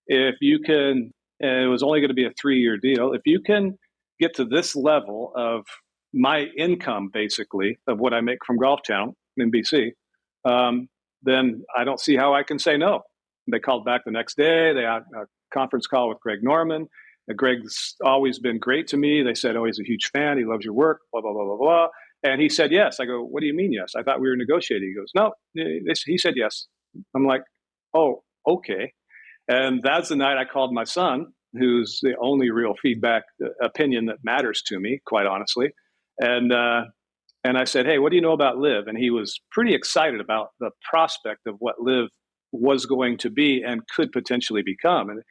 If you can, and it was only going to be a 3-year deal. If you can get to this level of my income, basically, of what I make from Golf Channel, NBC, then I don't see how I can say no. They called back the next day. They had a conference call with Greg Norman. Greg's always been great to me. They said, oh, he's a huge fan. He loves your work, blah, blah, blah, blah, blah. And he said yes. I go, what do you mean yes? I thought we were negotiating. He goes, no. He said yes. I'm like, oh, okay. And that's the night I called my son, who's the only real feedback opinion that matters to me, quite honestly. And And I said, hey, what do you know about LIV? And he was pretty excited about the prospect of what LIV was going to be and could potentially become. And,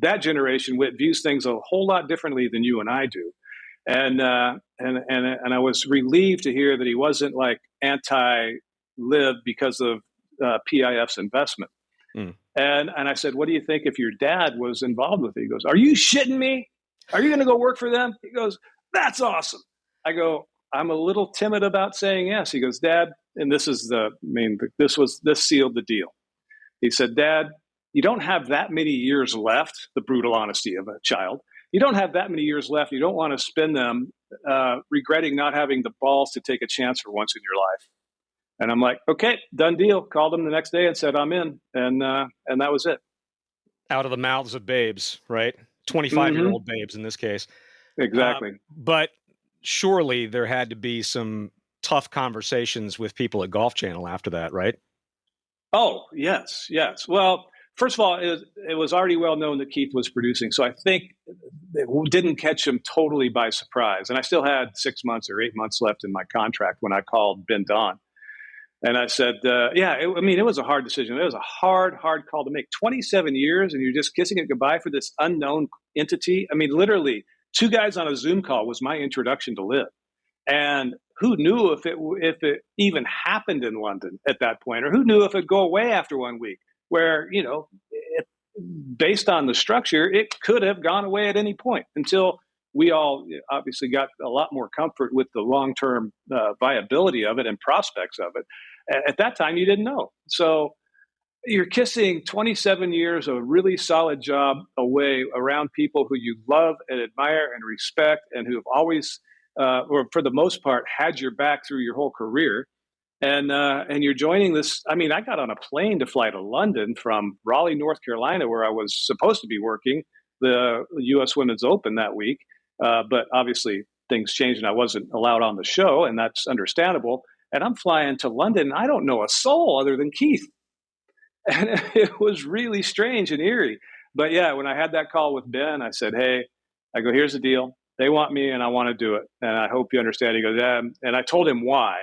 that generation views things a whole lot differently than you and I do. And I was relieved to hear that he wasn't like anti-LIV because of PIF's investment. Mm. And I said, what do you think if your dad was involved with it? He goes, are you shitting me? Are you going to go work for them? He goes, that's awesome. I go, I'm a little timid about saying yes. He goes, Dad, and this sealed the deal. He said, Dad, you don't have that many years left, the brutal honesty of a child. You don't have that many years left. You don't want to spend them regretting not having the balls to take a chance for once in your life. And I'm like, okay, done deal. Called him the next day and said, I'm in. And that was it. Out of the mouths of babes, right? 25-year-old babes in this case. Exactly. But surely there had to be some tough conversations with people at Golf Channel after that, right? Oh, yes. Well, first of all, it was already well known that Keith was producing. So I think it didn't catch him totally by surprise. And I still had 6 months or 8 months left in my contract when I called Ben Don. And I said, it was a hard decision. It was a hard call to make. 27 years and you're just kissing it goodbye for this unknown entity. I mean, literally, 2 guys on a Zoom call was my introduction to LIV. And who knew if it even happened in London at that point, or who knew if it'd go away after 1 week, where, based on the structure, it could have gone away at any point until we all obviously got a lot more comfort with the long-term viability of it and prospects of it. At that time, you didn't know. So you're kissing 27 years of a really solid job away around people who you love and admire and respect and who have always, or for the most part, had your back through your whole career. And you're joining this. I mean, I got on a plane to fly to London from Raleigh, North Carolina, where I was supposed to be working the U.S. Women's Open that week. But obviously things changed and I wasn't allowed on the show, and that's understandable. And I'm flying to London and I don't know a soul other than Keith. And it was really strange and eerie. But yeah, when I had that call with Ben, I said, hey, here's the deal. They want me and I want to do it. And I hope you understand. He goes, yeah. And I told him why.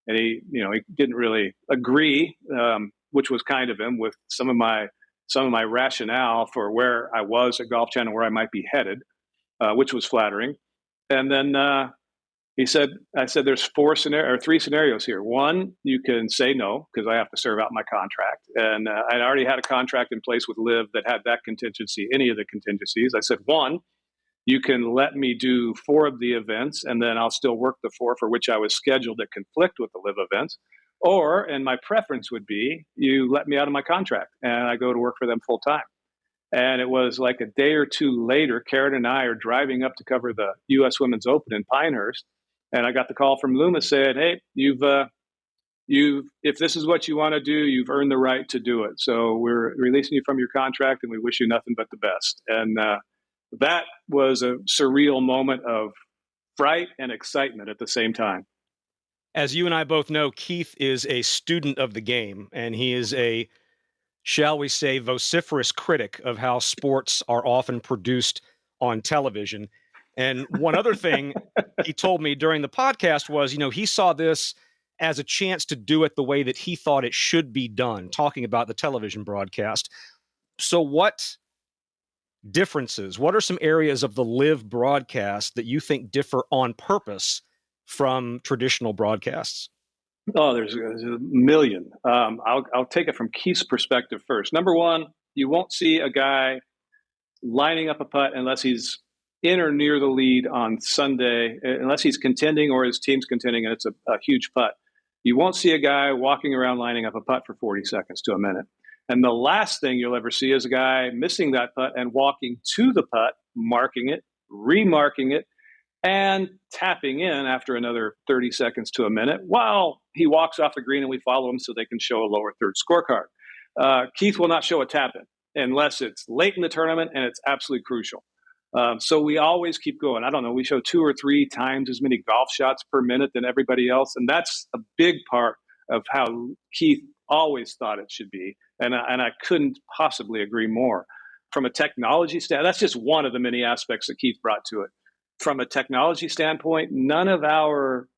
And he didn't really agree, which was kind of him, with some of my rationale for where I was at Golf Channel, where I might be headed, which was flattering. And then I said, there's 3 scenarios here. One, you can say no because I have to serve out my contract. And I'd already had a contract in place with LIV that had that contingency, any of the contingencies. I said, one, you can let me do 4 of the events and then I'll still work the 4 for which I was scheduled that conflict with the LIV events. Or, and my preference would be, you let me out of my contract and I go to work for them full time. And it was like a day or 2 later, Karen and I are driving up to cover the U.S. Women's Open in Pinehurst. And I got the call from Loomis saying, hey, if this is what you want to do, you've earned the right to do it. So we're releasing you from your contract and we wish you nothing but the best. And that was a surreal moment of fright and excitement at the same time. As you and I both know, Keith is a student of the game, and he is a, shall we say, vociferous critic of how sports are often produced on television. And one other thing he told me during the podcast was, he saw this as a chance to do it the way that he thought it should be done, talking about the television broadcast. So what are some areas of the LIV broadcast that you think differ on purpose from traditional broadcasts? Oh, there's a million. I'll take it from Keith's perspective first. Number one, you won't see a guy lining up a putt unless he's in or near the lead on Sunday, unless he's contending or his team's contending and it's a huge putt. You won't see a guy walking around lining up a putt for 40 seconds to a minute. And the last thing you'll ever see is a guy missing that putt and walking to the putt, marking it, remarking it, and tapping in after another 30 seconds to a minute while he walks off the green and we follow him so they can show a lower third scorecard. Keith will not show a tap in unless it's late in the tournament and it's absolutely crucial. So we always keep going. I don't know, we show 2 or 3 times as many golf shots per minute than everybody else. And that's a big part of how Keith always thought it should be. And I couldn't possibly agree more. From a technology standpoint, that's just one of the many aspects that Keith brought to it. From a technology standpoint, none of our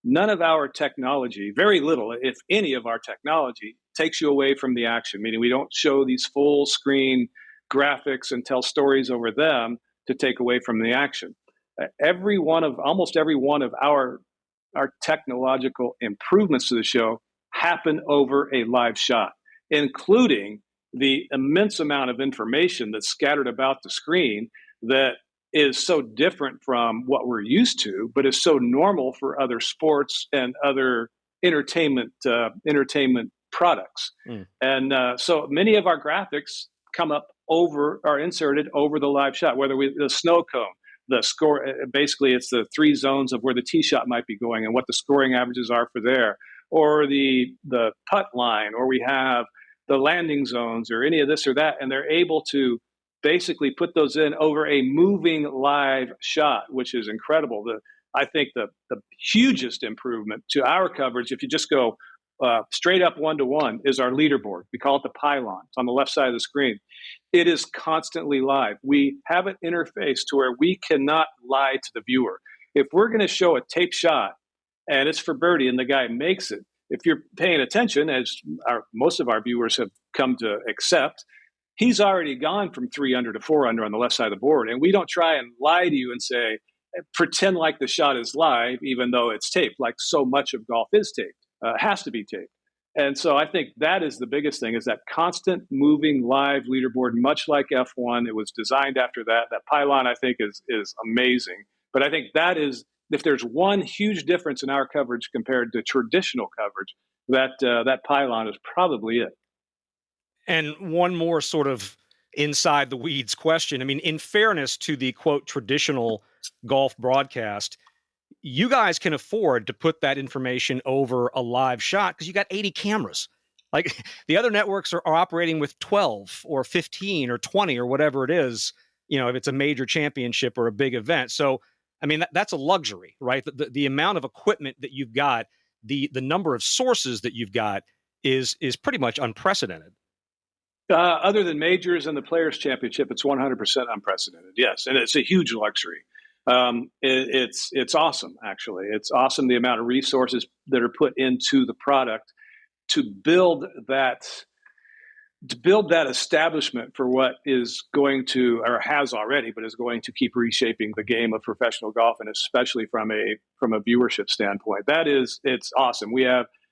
none of our technology, very little, if any of our technology, takes you away from the action, meaning we don't show these full screen graphics and tell stories over them to take away from the action. Almost every one of our technological improvements to the show happen over a live shot, including the immense amount of information that's scattered about the screen that is so different from what we're used to, but is so normal for other sports and other entertainment products. And so many of our graphics are inserted over the live shot, the snow cone, the score, basically it's the three zones of where the tee shot might be going and what the scoring averages are for there, or the putt line, or we have the landing zones or any of this or that. And they're able to basically put those in over a moving live shot, which is incredible. I think the hugest improvement to our coverage, if you just go straight up 1-to-1, is our leaderboard. We call it the pylon. It's on the left side of the screen. It is constantly live. We have an interface to where we cannot lie to the viewer. If we're going to show a tape shot and it's for birdie and the guy makes it, if you're paying attention, as most of our viewers have come to accept, he's already gone from 3 under to 4 under on the left side of the board. And we don't try and lie to you and say, pretend like the shot is live, even though it's taped, like so much of golf is taped. Has to be taped. And so I think that is the biggest thing, is that constant moving live leaderboard, much like F1. It was designed after that. That pylon, I think, is amazing. But I think that is, if there's one huge difference in our coverage compared to traditional coverage, that pylon is probably it. And one more sort of inside the weeds question. I mean, in fairness to the, quote, traditional golf broadcast, you guys can afford to put that information over a live shot because you got 80 cameras. Like the other networks are operating with 12 or 15 or 20 or whatever it is, if it's a major championship or a big event. So, I mean, that's a luxury, right? The amount of equipment that you've got, the number of sources that you've got is pretty much unprecedented. Other than majors and the Players' Championship, it's 100% unprecedented. Yes, and it's a huge luxury. It's awesome, actually. It's awesome the amount of resources that are put into the product to build that establishment for what is going to, or has already, but is going to keep reshaping the game of professional golf, and especially from a viewership standpoint. It's awesome.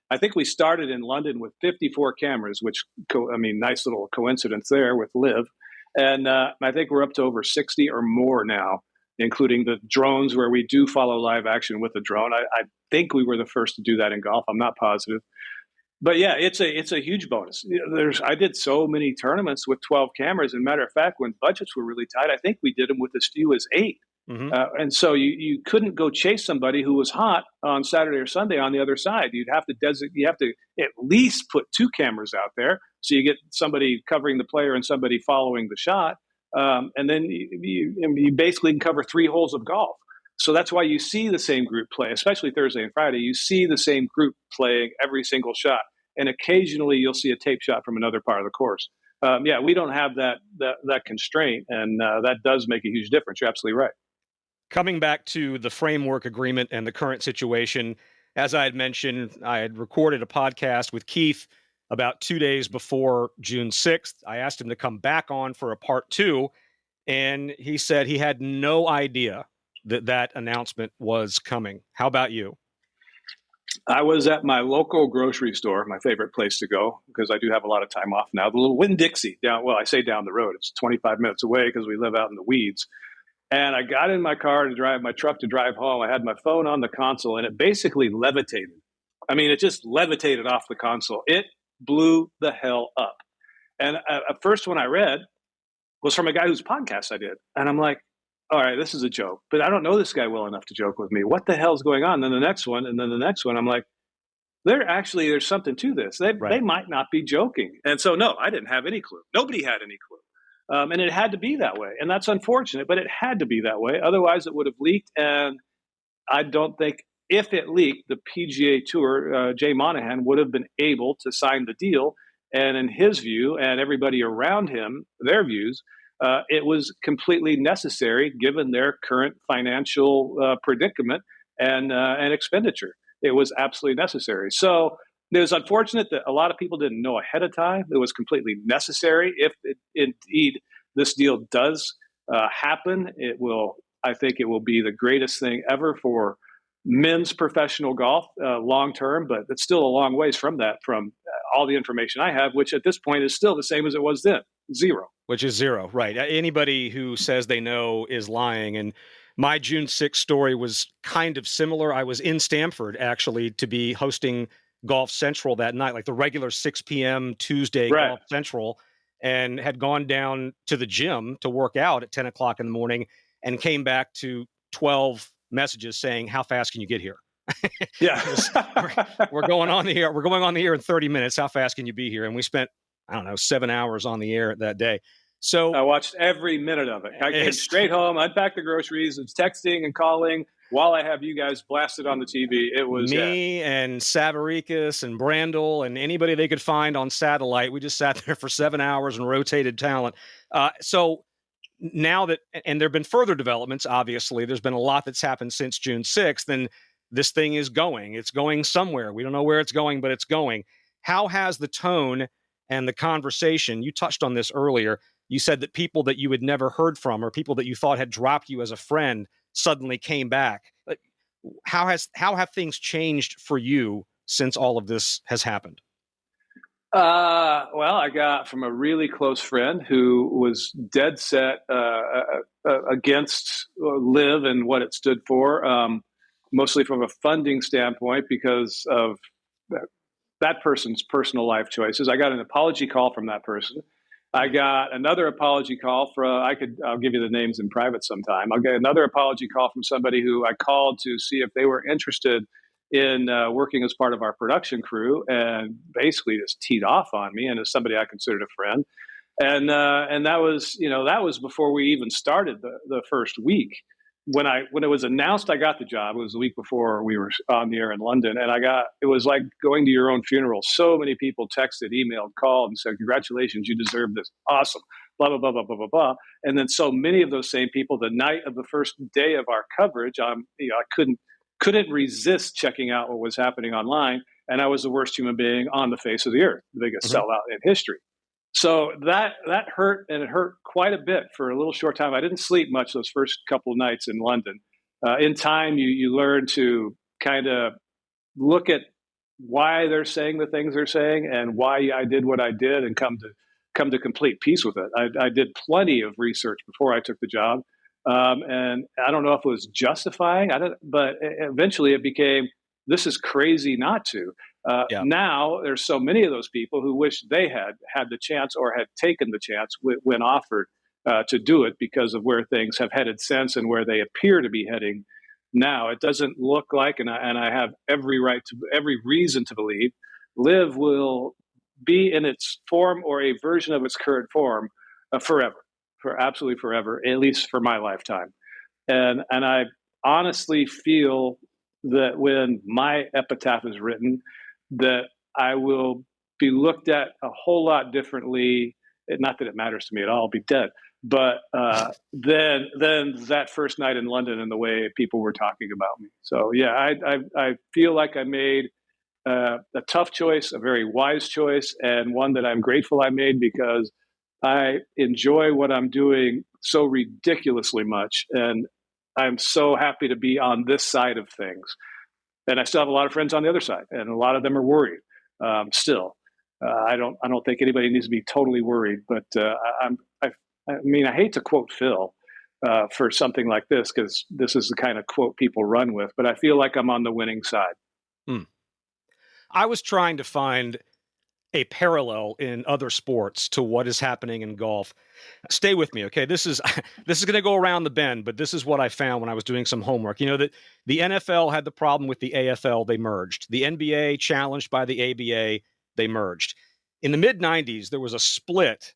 I think we started in London with 54 cameras, which, nice little coincidence there with LIV. And I think we're up to over 60 or more now, including the drones, where we do follow live action with a drone. I think we were the first to do that in golf. I'm not positive. But yeah, it's a huge bonus. I did so many tournaments with 12 cameras. And matter of fact, when budgets were really tight, I think we did them with as few as 8. Mm-hmm. And so you couldn't go chase somebody who was hot on Saturday or Sunday on the other side. You have to at least put 2 cameras out there, so you get somebody covering the player and somebody following the shot. And then you basically can cover 3 holes of golf. So that's why you see the same group play, especially Thursday and Friday. You see the same group playing every single shot. And occasionally you'll see a tape shot from another part of the course. We don't have that constraint, and that does make a huge difference. You're absolutely right. Coming back to the framework agreement and the current situation, as I had mentioned, I had recorded a podcast with Keith about 2 days before June 6th. I asked him to come back on for a part 2, and he said he had no idea that announcement was coming. How about you? I was at my local grocery store, my favorite place to go, because I do have a lot of time off now. The little Winn-Dixie I say down the road. It's 25 minutes away because we live out in the weeds. And I got in my truck to drive home. I had my phone on the console, and it basically levitated. It just levitated off the console. It blew the hell up. And at first, when I read, was from a guy whose podcast I did. And I'm like, all right, this is a joke, but I don't know this guy well enough to joke with me. What the hell's going on? And then the next one, and then the next one. I'm like, there's something to this. They might not be joking. And so, no, I didn't have any clue. Nobody had any clue. And it had to be that way. And that's unfortunate, but it had to be that way. Otherwise, it would have leaked. And I don't think, if it leaked, the PGA Tour, Jay Monahan, would have been able to sign the deal. And in his view, and everybody around him, their views, it was completely necessary given their current financial predicament and expenditure. it was absolutely necessary. So it was unfortunate that a lot of people didn't know ahead of time. It was completely necessary. If indeed this deal does happen, I think it will be the greatest thing ever for men's professional golf long term, but it's still a long ways from that, from all the information I have, which at this point is still the same as it was then, zero. Which is zero, right? Anybody who says they know is lying. And my June 6th story was kind of similar. I was in Stamford, actually, to be hosting Golf Central that night, like the regular 6 p.m. Tuesday Right. Golf Central, and had gone down to the gym to work out at 10 o'clock in the morning and came back to 12 messages saying, "How fast can you get here?" Yeah. we're going on the air. We're going on the air in 30 minutes. How fast can you be here? And we spent, I don't know, 7 hours on the air that day. So I watched every minute of it. I came straight home, unpacked the groceries, was texting and calling while I have you guys blasted on the TV. It was me and Savaricus and Brandel and anybody they could find on satellite. We just sat there for 7 hours and rotated talent. So now that, and there have been further developments, obviously, there's been a lot that's happened since June 6th, and this thing is going. It's going somewhere. We don't know where it's going, but it's going. How has the tone and the conversation, you touched on this earlier, you said that people that you had never heard from or people that you thought had dropped you as a friend suddenly came back. How have things changed for you since all of this has happened? Well, I got from a really close friend who was dead set against LIV and what it stood for, mostly from a funding standpoint because of that person's personal life choices. I got an apology call from that person. I got another apology call I'll give you the names in private sometime. I'll get another apology call from somebody who I called to see if they were interested in working as part of our production crew, and basically just teed off on me, and as somebody I considered a friend. And that was before we even started the first week. When it was announced I got the job, it was the week before we were on the air in London, and it was like going to your own funeral. So many people texted, emailed, called, and said, "Congratulations, you deserve this. Awesome." Blah blah blah blah blah blah blah. And then so many of those same people, the night of the first day of our coverage, I couldn't resist checking out what was happening online, and I was the worst human being on the face of the earth, the biggest sellout in history. So that hurt, and it hurt quite a bit for a little short time. I didn't sleep much those first couple of nights in London. In time, you learn to kind of look at why they're saying the things they're saying and why I did what I did, and come to complete peace with it. I did plenty of research before I took the job, and I don't know if it was justifying. But eventually it became, this is crazy not to. Now there's so many of those people who wish they had the chance or had taken the chance when offered to do it, because of where things have headed since and where they appear to be heading now. It doesn't look like, and I have every reason to believe, LIV will be in its form or a version of its current form forever, for absolutely forever, at least for my lifetime. And I honestly feel that when my epitaph is written, that I will be looked at a whole lot differently. Not that it matters to me at all, I'll be dead. But then that first night in London and the way people were talking about me. So yeah, I feel like I made a tough choice, a very wise choice, and one that I'm grateful I made, because I enjoy what I'm doing so ridiculously much, and I'm so happy to be on this side of things. And I still have a lot of friends on the other side, and a lot of them are worried still. I don't think anybody needs to be totally worried, but I hate to quote Phil for something like this, because this is the kind of quote people run with, but I feel like I'm on the winning side. I was trying to find a parallel in other sports to what is happening in golf. Stay with me, okay? This is going to go around the bend, but this is what I found when I was doing some homework. You know that the NFL had the problem with the AFL, they merged. The NBA challenged by the ABA, they merged. In the mid-90s, there was a split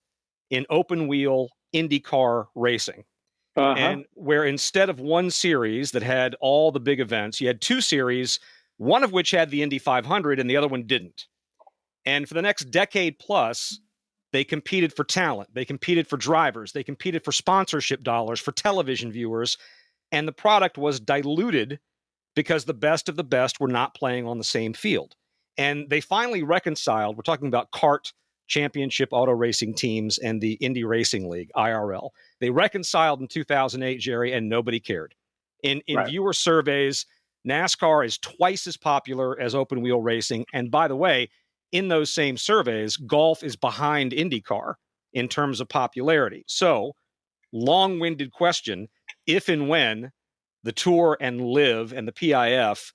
in open wheel IndyCar racing. And where instead of one series that had all the big events, you had two series, one of which had the Indy 500 and the other one didn't. And for the next decade plus, they competed for talent. They competed for drivers. They competed for sponsorship dollars, for television viewers. And the product was diluted because the best of the best were not playing on the same field. And they finally reconciled. We're talking about CART Championship Auto Racing Teams and the Indy Racing League, IRL. They reconciled in 2008, Jerry, and nobody cared. In Right. viewer surveys, NASCAR is twice as popular as open wheel racing. And by the way, in those same surveys, golf is behind IndyCar in terms of popularity. So, long-winded question, if and when the Tour and LIV and the PIF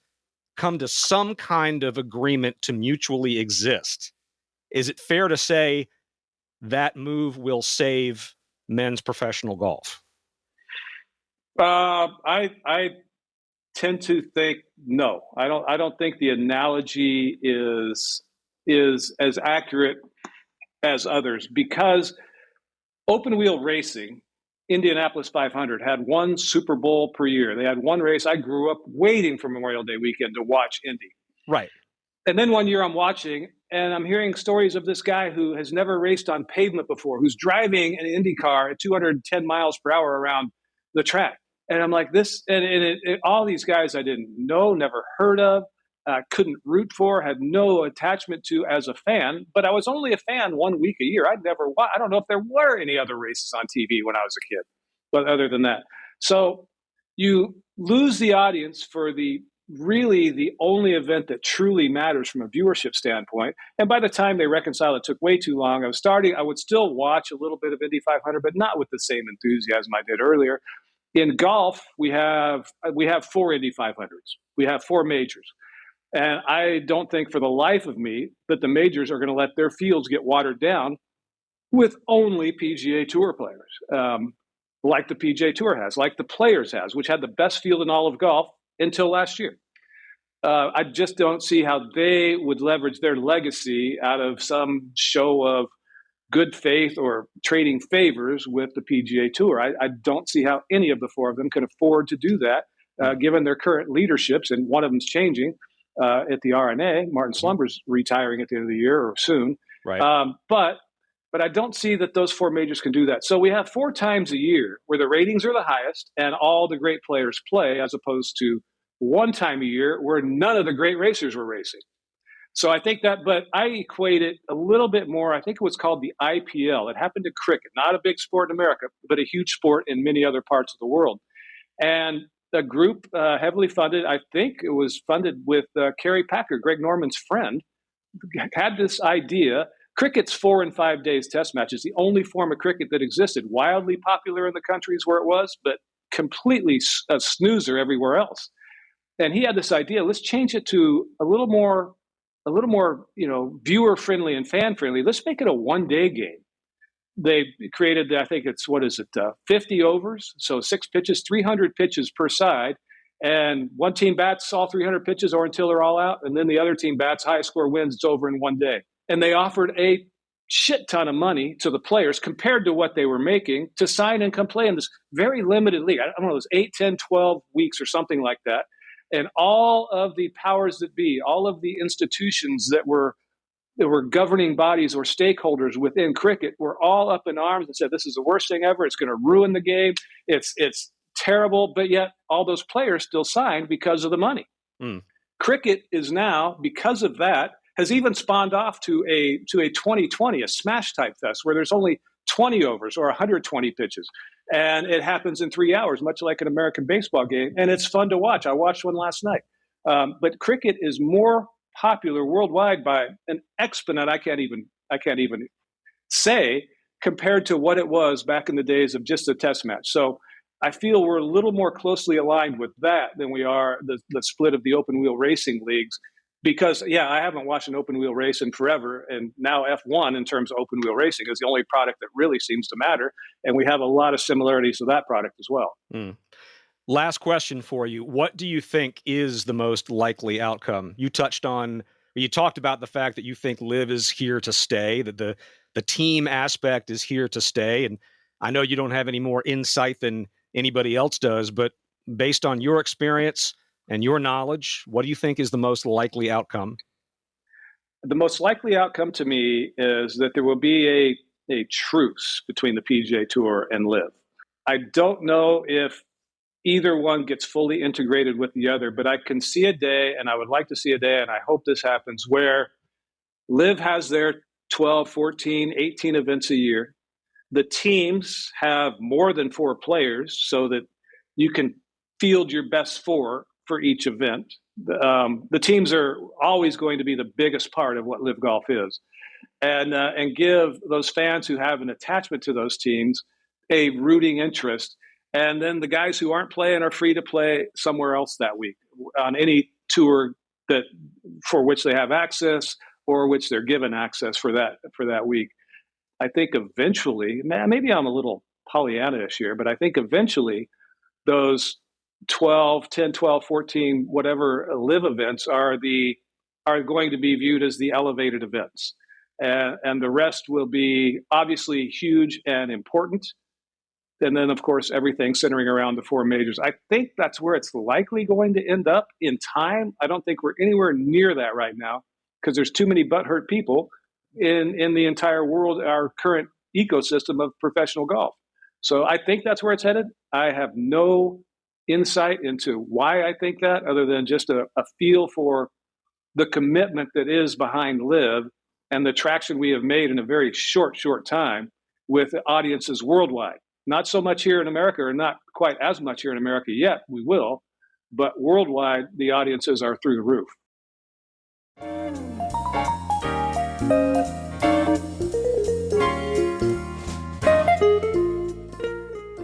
come to some kind of agreement to mutually exist, is it fair to say that move will save men's professional golf? I tend to think no. I don't think the analogy is as accurate as others, because open wheel racing, Indianapolis 500, had one Super Bowl per year. They had one race. I grew up waiting for Memorial Day weekend to watch Indy. Right. And then one year I'm watching and I'm hearing stories of this guy who has never raced on pavement before, who's driving an Indy car at 210 miles per hour around the track. And I'm like, all these guys I didn't know, never heard of, couldn't root for, had no attachment to as a fan. But I was only a fan 1 week a year. I don't know if there were any other races on TV when I was a kid, but other than that. So you lose the audience for the only event that truly matters from a viewership standpoint. And by the time they reconcile, it took way too long. I would still watch a little bit of Indy 500, but not with the same enthusiasm I did earlier. In golf, we have 4 Indy 500s. We have 4 majors. And I don't think for the life of me that the majors are going to let their fields get watered down with only PGA Tour players, like the PGA Tour has, like the Players has, which had the best field in all of golf until last year. I just don't see how they would leverage their legacy out of some show of good faith or trading favors with the PGA Tour. I don't see how any of the 4 of them can afford to do that, given their current leaderships, and one of them's changing at the RNA. Martin Slumber's retiring at the end of the year or soon. Right. But I don't see that those 4 majors can do that. So we have 4 times a year where the ratings are the highest and all the great players play, as opposed to 1 time a year where none of the great racers were racing. So I think that, but I equate it a little bit more. I think it was called the IPL. It happened to cricket, not a big sport in America, but a huge sport in many other parts of the world. And a group heavily funded, I think it was funded with Kerry Packer, Greg Norman's friend, had this idea. Cricket's 4 and 5 days test matches, the only form of cricket that existed, wildly popular in the countries where it was, but completely a snoozer everywhere else. And he had this idea, let's change it to a little more, viewer friendly and fan friendly. Let's make it a 1-day game. They created, I think it's, 50 overs. So 6 pitches, 300 pitches per side. And one team bats all 300 pitches or until they're all out. And then the other team bats, highest score wins, it's over in 1 day. And they offered a shit ton of money to the players compared to what they were making to sign and come play in this very limited league. I don't know, it was 8, 10, 12 weeks or something like that. And all of the powers that be, all of the institutions that were governing bodies or stakeholders within cricket were all up in arms and said, this is the worst thing ever. It's going to ruin the game. It's terrible. But yet all those players still signed because of the money. Cricket is now, because of that, has even spawned off to a 2020, a smash type fest where there's only 20 overs or 120 pitches. And it happens in 3 hours, much like an American baseball game. And it's fun to watch. I watched one last night. But cricket is more popular worldwide by an exponent I can't even say, compared to what it was back in the days of just a test match. So I feel we're a little more closely aligned with that than we are the split of the open wheel racing leagues. Because, I haven't watched an open wheel race in forever. And now F1, in terms of open wheel racing, is the only product that really seems to matter. And we have a lot of similarities to that product as well. Last question for you. What do you think is the most likely outcome? You talked about the fact that you think LIV is here to stay, that the team aspect is here to stay. And I know you don't have any more insight than anybody else does, but based on your experience and your knowledge, what do you think is the most likely outcome? The most likely outcome to me is that there will be a truce between the PGA Tour and LIV. I don't know if either one gets fully integrated with the other. But I can see a day, and I would like to see a day, and I hope this happens, where LIV has their 12, 14, 18 events a year. The teams have more than 4 players so that you can field your best 4 for each event. The teams are always going to be the biggest part of what LIV Golf is, and give those fans who have an attachment to those teams a rooting interest. And then the guys who aren't playing are free to play somewhere else that week on any tour for which they have access or which they're given access for that week. I think eventually, maybe I'm a little Pollyanna-ish here, but I think eventually those 10, 12, 14, whatever LIV events are going to be viewed as the elevated events. And the rest will be obviously huge and important. And then, of course, everything centering around the 4 majors. I think that's where it's likely going to end up in time. I don't think we're anywhere near that right now because there's too many butthurt people in the entire world, our current ecosystem of professional golf. So I think that's where it's headed. I have no insight into why I think that, other than just a feel for the commitment that is behind LIV and the traction we have made in a very short time with audiences worldwide. Not so much here in America, or not quite as much here in America yet. We will, but worldwide, the audiences are through the roof.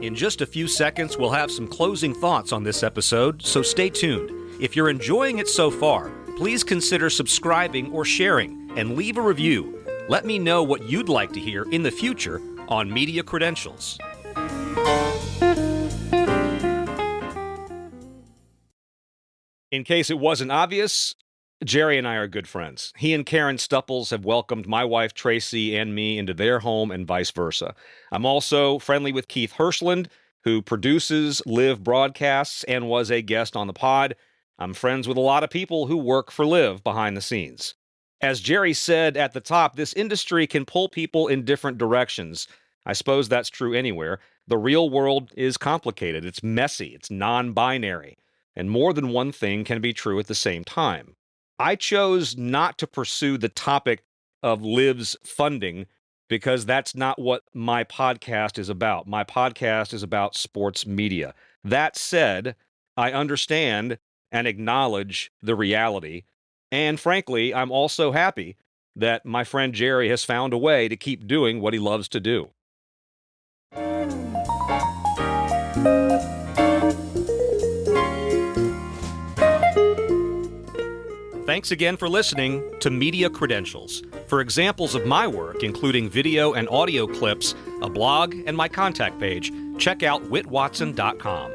In just a few seconds, we'll have some closing thoughts on this episode, so stay tuned. If you're enjoying it so far, please consider subscribing or sharing and leave a review. Let me know what you'd like to hear in the future on Media Credentials. In case it wasn't obvious, Jerry and I are good friends. He and Karen Stupples have welcomed my wife Tracy and me into their home and vice versa. I'm also friendly with Keith Hirschland, who produces LIV broadcasts and was a guest on the pod. I'm friends with a lot of people who work for LIV behind the scenes. As Jerry said at the top, this industry can pull people in different directions. I suppose that's true anywhere. The real world is complicated. It's messy. It's non-binary. And more than one thing can be true at the same time. I chose not to pursue the topic of LIV's funding because that's not what my podcast is about. My podcast is about sports media. That said, I understand and acknowledge the reality. And frankly, I'm also happy that my friend Jerry has found a way to keep doing what he loves to do. Thanks again for listening to Media Credentials. For examples of my work, including video and audio clips, a blog, and my contact page, check out whitwatson.com.